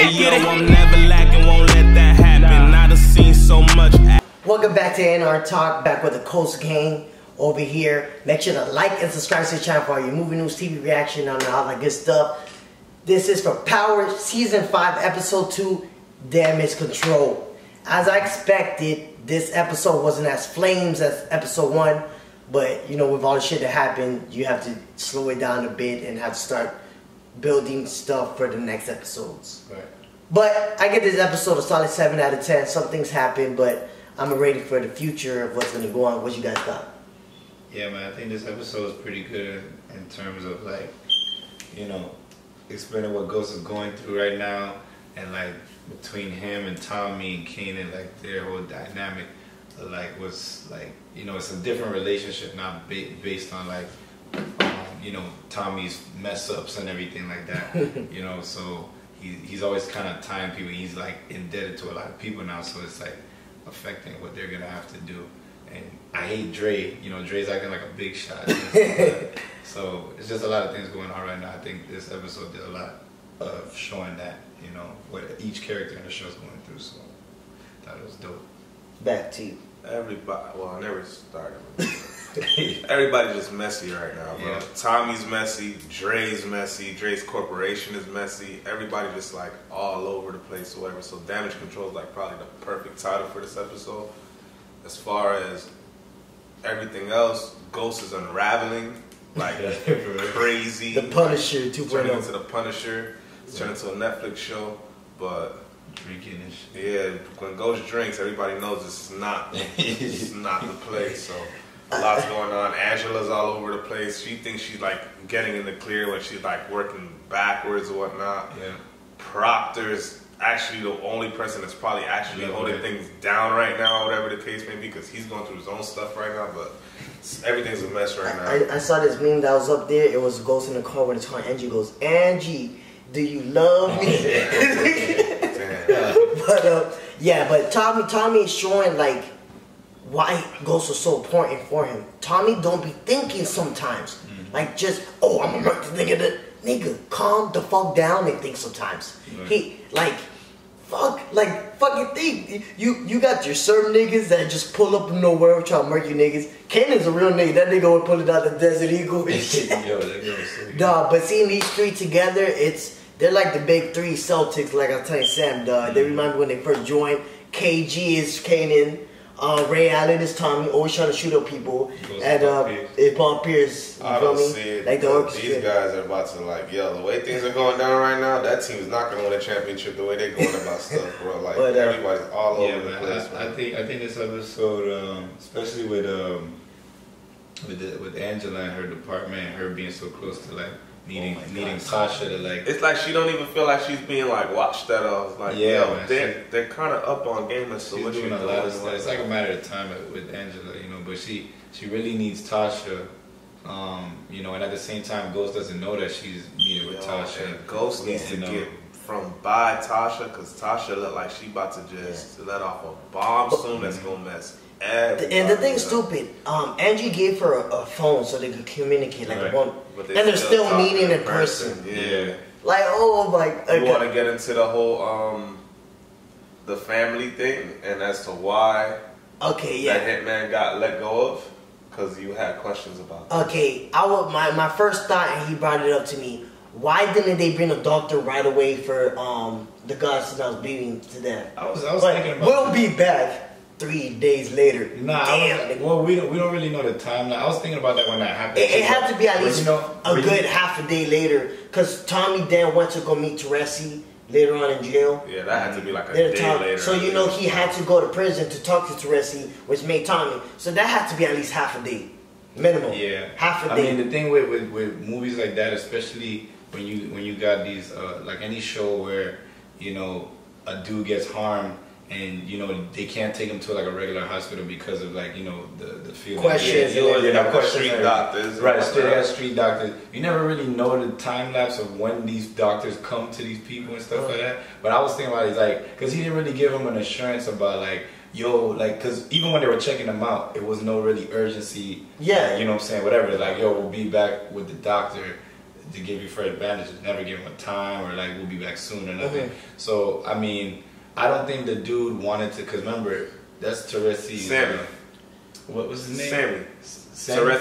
Hey yo, I'm never lacking, won't let that happen. I done seen so much. Welcome back to IG-AandRTalk, back with the Coast Gang over here. Make sure to like and subscribe to the channel for all your movie news, TV reaction, and all that good stuff. This is for Power Season 5, Episode 2, Damage Control. As I expected, this episode wasn't as flames as Episode 1, but you know, with all the shit that happened, you have to slow it down a bit and have to start building stuff for the next episodes. Right. But I give this episode a solid 7 out of 10. Some things happen, but I'm ready for the future of what's going to go on. What you guys got? Yeah, man, I think this episode is pretty good in terms of, like, you know, explaining what Ghost is going through right now, and like between him and Tommy and Kanan, like their whole dynamic, like was like, you know, it's a different relationship, not based on like, you know, Tommy's mess ups and everything like that, you know. So he's always kind of tying people. He's like indebted to a lot of people now, so it's like affecting what they're gonna have to do. And I hate Dre. You know, Dre's acting like a big shot. You know? So it's just a lot of things going on right now. I think this episode did a lot of showing that, you know, what each character in the show is going through. So I thought it was dope. Back to you. Everybody, well, I never started with everybody's just messy right now, bro. Yeah. Tommy's messy, Dre's messy, Dre's corporation is messy. Everybody just like all over the place or whatever. So Damage Control is like probably the perfect title for this episode. As far as everything else, Ghost is unraveling like crazy. The Punisher 2.0. Turning into the Punisher. It's turning into a Netflix show, but drinking and shit. Yeah, when Ghost drinks, everybody knows this is not the place. So a lot's going on. Angela's all over the place. She thinks she's like getting in the clear when she's like working backwards or whatnot. Yeah. Proctor's actually the only person that's probably actually holding things down right now, whatever the case may be, because he's going through his own stuff right now. But everything's a mess right now. I saw this meme that was up there. It was Ghost in the car when it's calling Angie. Goes, Angie, do you love me? But yeah, but Tommy is showing like why Ghost was so important for him. Tommy don't be thinking sometimes. Like just, oh, I'm gonna murder the nigga. Nigga, calm the fuck down and think sometimes. Right. He fucking think. You got your certain niggas that just pull up from nowhere trying to murder you niggas. Kanan's a real nigga. That nigga would pull it out the Desert Eagle and shit. Dawg, but seeing these three together, they're like the big three Celtics, like I was telling Sam, dawg. They remind me when they first joined. KG is Kanan, Ray Allen is Tommy, always trying to shoot up people, and it's Paul Pierce. You feel me? Like these guys are about to like, yo, the way things are going down right now, that team is not going to win a championship the way they're going about stuff, bro. Like everybody's all over the place. I think this episode, especially with Angela and her department, and her being so close to like needing Tasha to like. It's like she don't even feel like she's being like watched at all. Like yeah, they're kind of up on game. So she's doing a lot of stuff. It's like a matter of time with Angela, you know. But she really needs Tasha, you know. And at the same time, Ghost doesn't know that she's meeting with Tasha. And Ghost needs to get from by Tasha, because Tasha look like she about to just let off a bomb soon. That's gonna mess. And the thing's stupid. Angie gave her a phone so they could communicate like one. And they're still meeting in person. Yeah. Like, oh my. You want to get into the whole the family thing and as to why that hitman got let go of, because you had questions about that. Okay, my first thought, and he brought it up to me. Why didn't they bring a doctor right away for the guy that was bleeding to death? I was thinking about. We'll be back 3 days later. Nah, well, we don't really know the timeline. I was thinking about that when that happened. It had to be at least a good half a day later, because Tommy then went to go meet Teresi later on in jail. Yeah, that had to be like a day later. So you know he had to go to prison to talk to Teresi, which made Tommy. So that had to be at least half a day, minimum. Yeah, half a day. I mean, the thing with movies like that, especially when you got these like any show where, you know, a dude gets harmed. And you know they can't take him to like a regular hospital because of like, you know, the field questions. Street doctors, right? They have street doctors. You never really know the time lapse of when these doctors come to these people and stuff like that. But I was thinking about it, like, because he didn't really give him an assurance about like, yo, like, because even when they were checking him out, it was no really urgency. Yeah, you know what I'm saying? Whatever. Like, yo, we'll be back with the doctor to give you fair advantage. Never give him a time or like we'll be back soon or nothing. So I mean, I don't think the dude wanted to. Cause remember, that's Teresi's. Sammy. What was his name? Sammy.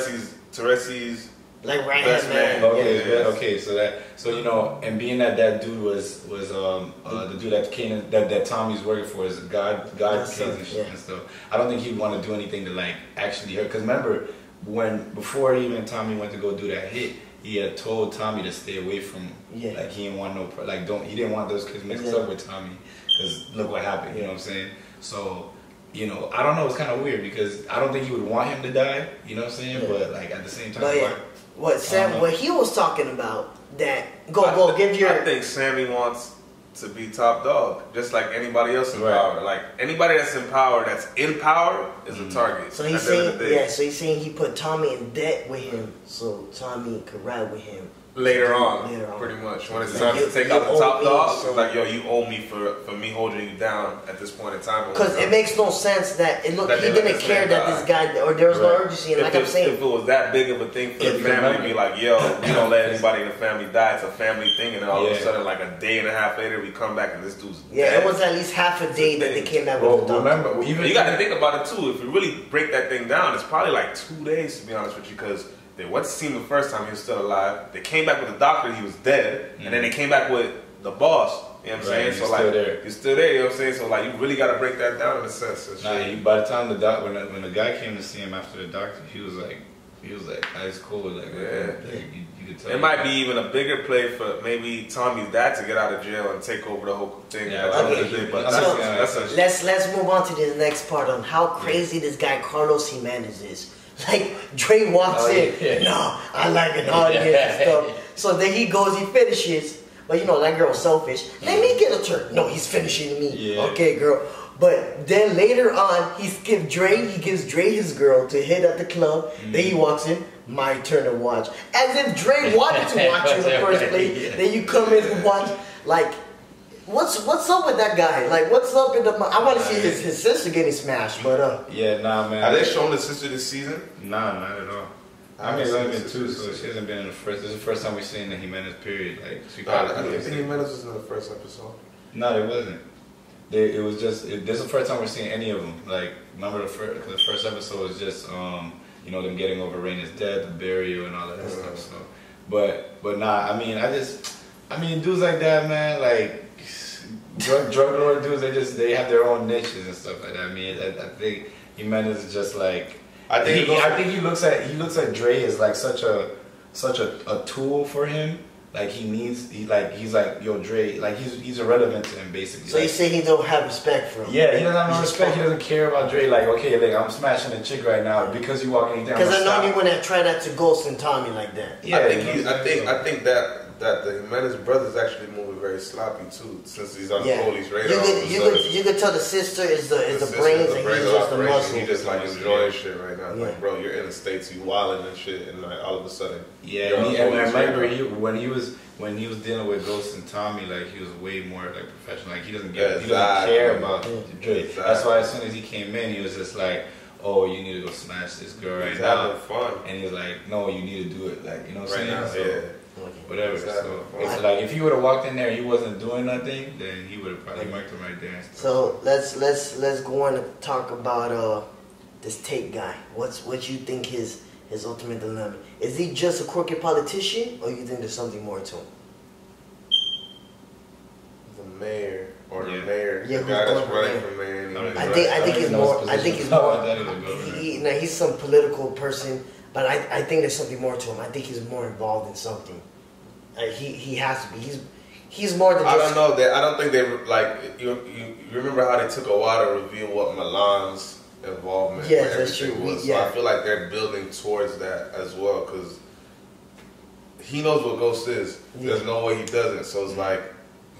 Teresi's. Like right best man. Okay, so you know, and being that dude was the dude that that Tommy's working for is God kids and shit and stuff. I don't think he'd want to do anything to like actually hurt. Cause remember before even Tommy went to go do that hit, he had told Tommy to stay away from him. Yeah. Like he didn't want he didn't want those kids mixed up with Tommy. Cause look what happened. You know what I'm saying? So. You know, I don't know. It's kind of weird because I don't think he would want him to die. You know what I'm saying? But like at the same time, what he was talking about that I think Sammy wants to be top dog, just like anybody else in power. Like anybody that's in power is a target. So he's saying, so he's saying he put Tommy in debt with him, so Tommy could ride with him. Later on, pretty much. When it's time to take out the top dog, it's like, yo, you owe me for me holding you down at this point in time. Because it makes no sense that he didn't care that this guy, or there was no urgency. And like I'm saying, if it was that big of a thing for the family to be like, yo, we don't let anybody in the family die, it's a family thing, and then all of a sudden, like a day and a half later, we come back and this dude's dead. It was at least half a day that they came back with the doctor. Remember, you got to think about it too. If you really break that thing down, it's probably like 2 days, to be honest with you, because they went to see him the first time, he was still alive. They came back with the doctor, he was dead. And then they came back with the boss. You know what I'm saying? So like, you're still there, you know what I'm saying? So like, you really got to break that down in a sense. By the time when the guy came to see him after the doctor, he was like, ice cold. Like, you could tell. It might be even a bigger play for maybe Tommy's dad to get out of jail and take over the whole thing. Yeah, let's move on to the next part on how crazy this guy Carlos Jimenez is. Like, Dre walks in, no, I like an audience and stuff. So then he goes, he finishes, but you know, that girl's selfish. Let me get a turn. No, he's finishing me. Okay, girl. But then later on, he gives Dre his girl to hit at the club. Then he walks in, my turn to watch. As if Dre wanted to watch in the first place. Then you come in and watch, like, what's up with that guy? Like, what's up in the? I want to see his sister getting smashed, but nah, man. Are they showing the sister this season? Nah, not at all. I mean, it's only been 2, so she hasn't been in the first. This is the first time we've seen the Jimenez period. Like, I think Jimenez was in the first episode. No, it wasn't. It was just. This is the first time we're seeing any of them. Like, remember the first episode was just you know, them getting over Raina's death, the burial, and all that stuff. So, but nah. I mean, dudes like that, man, like. Drug lord dudes, they have their own niches and stuff like that. I mean, I think Jimenez is just like I think he looks at Dre as like such a tool for him. Like he's like, yo, Dre, like he's irrelevant to him basically. So you say he don't have respect for him? Yeah, he doesn't have no respect. He doesn't care about Dre. Like, okay, like I'm smashing a chick right now because you walking down. Because I know you wouldn't try not to ghost and Tommy like that. Yeah, I think that the Jimenez brother's actually moving very sloppy too, since he's on the police radar. You could tell the sister is the brains and he's just the muscle. He just like enjoying shit right now. Like, bro, you're in the States, you wilding and shit, and like all of a sudden, and I remember when he was dealing with Ghost and Tommy, like he was way more like professional. Like he doesn't care about Dre. That's why as soon as he came in, he was just like, oh, you need to go smash this girl right now. Fun. And he was like, no, you need to do it. Like, you know what I'm saying? Now, so, whatever. So it's like if he would have walked in there and he wasn't doing nothing, then he would have probably marked him right there. So let's go on and talk about this Tate guy. What you think his ultimate dilemma? Is he just a crooked politician, or you think there's something more to him? The mayor. Or the mayor, the guy that's running for mayor. I think he's more. I think he's more. He's some political person, but I think there's something more to him. I think he's more involved in something. He has to be. He's more than. I don't know. I don't think they like. You remember how they took a while to reveal what Milan's involvement? Yes, that's true. So I feel like they're building towards that as well because he knows what Ghost is. There's no way he doesn't. So it's like.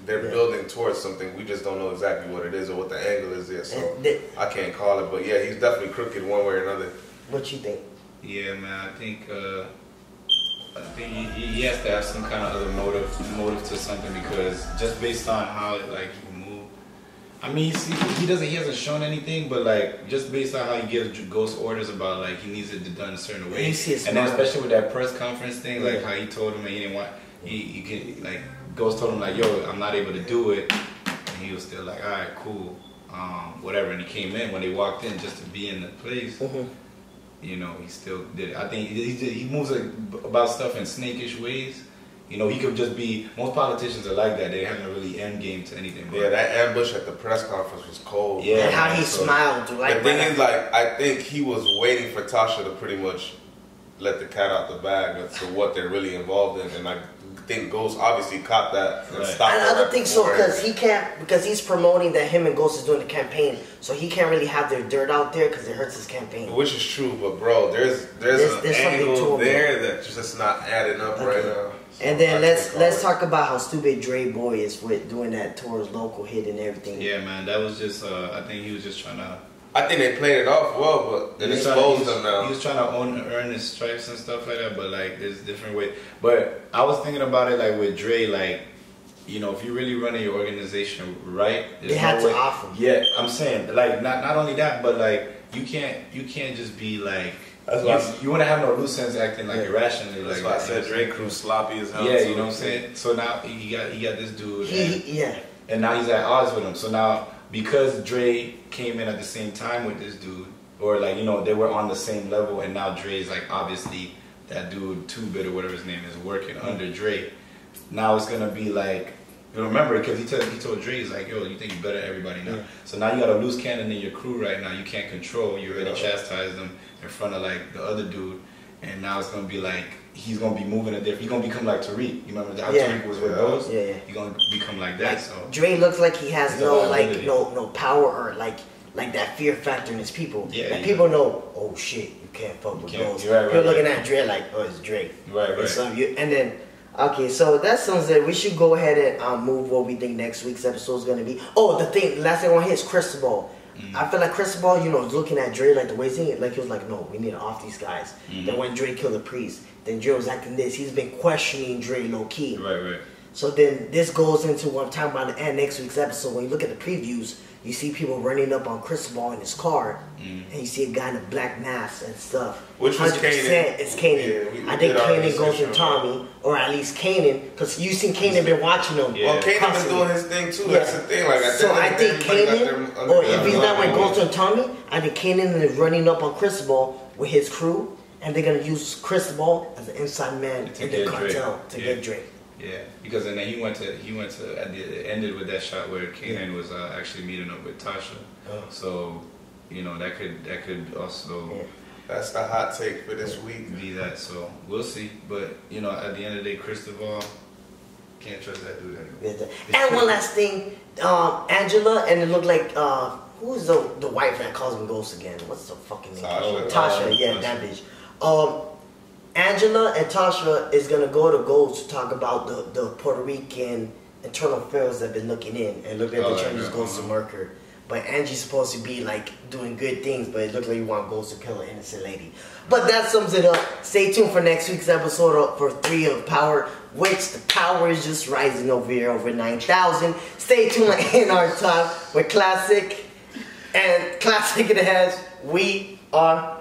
They're building towards something. We just don't know exactly what it is or what the angle is yet. So I can't call it. But yeah, he's definitely crooked one way or another. What you think? Yeah, man. I think he has to have some kind of other motive to something because just based on how like he moved, I mean, he hasn't shown anything, but like just based on how he gives Ghost orders about like he needs it done a certain way, and then especially with that press conference thing, like how he told him that he didn't want he can like Ghost told him like, yo, I'm not able to do it, and he was still like, all right, cool, whatever, and he came in when they walked in just to be in the place. You know, he still did it. I think he moves about stuff in snakish ways. You know, he could just be. Most politicians are like that. They haven't really end game to anything. Yeah, that ambush at the press conference was cold. Yeah, and how he smiled. Like, the thing is, like, I think he was waiting for Tasha to pretty much let the cat out the bag as to what they're really involved in, and I think Ghost obviously caught that and stopped. I don't think so because he's promoting that him and Ghost is doing the campaign, so he can't really have their dirt out there because it hurts his campaign. Which is true, but bro, there's an angle there that's just not adding up right now. So and then let's talk about how stupid Dre Boy is with doing that towards local hit and everything. Yeah, man, that was just. I think he was just trying to. I think they played it off well, but it exposed them now. He was trying to earn his stripes and stuff like that, but like there's different ways. But I was thinking about it like with Dre, like, you know, if you're really running your organization right, they had to offer. Yeah, I'm saying like not only that, but like you can't just be like. You want to have no loose ends acting like irrationally. That's like why I said Dre crew sloppy as hell. Yeah, you know what I'm saying. So now he got this dude. Yeah. And now he's at odds with him. So now because Dre came in at the same time with this dude, or like, you know, they were on the same level, and now Dre's like obviously that dude 2-Bit or whatever his name is working under Dre. Now it's gonna be like, you remember, because he told Dre, he's like, yo, you think you better than everybody now. So now you got a loose cannon in your crew right now. You can't control. You already chastised them in front of like the other dude, and now it's gonna be like he's gonna be moving a different. He's gonna become like Tariq. You remember how Tariq was with those? Yeah. He's gonna become like that. So Dre looks like he has no power or like that fear factor in his people. Yeah. Like people know, oh shit, you can't fuck with those. People looking at Dre like, oh, it's Dre. Right. So and then. Okay, so that sounds like we should go ahead and move what we think next week's episode is going to be. Oh, last thing I want to hit is Cristobal. I feel like Cristobal, you know, looking at Dre like the way he's thinking, like he was like, no, we need to off these guys. Then when Dre killed the priest, then Dre was acting this. He's been questioning Dre low key. Right. So then this goes into what I'm talking about in next week's episode. When you look at the previews, you see people running up on Cristobal in his car, and you see a guy in a black mask and stuff. Which was 100% Kanan. it's Kanan. Yeah, I think Kanan goes with Tommy, or at least Kanan, because you seen Kanan been watching him. Yeah. Well, Kanan been doing his thing too. That's the thing. Like I think Kanan, or if he's not with Ghost and Tommy, I think Kanan is running up on Cristobal with his crew, and they're gonna use Cristobal as an inside man in the cartel to get Drake. Yeah, because then he went to it ended with that shot where Kanan was actually meeting up with Tasha. So, you know, that could also That's the hot take for this week. Be that. So we'll see. But you know, at the end of the day, Cristobal, can't trust that dude anymore. And one last thing, Angela, and it looked like who's the wife that calls him Ghost again? What's the fucking name? Tasha. Yeah, that bitch. Angela and Tasha is gonna go to Ghost to talk about the Puerto Rican internal affairs that been looking in and look at the changes Ghost to murder. But Angie's supposed to be like doing good things, but it looks like you want Ghost to kill an innocent lady. But that sums it up. Stay tuned for next week's episode for 3 of Power, which the power is just rising over here, over 9,000. Stay tuned in our talk with Classic, and Classic it has. We are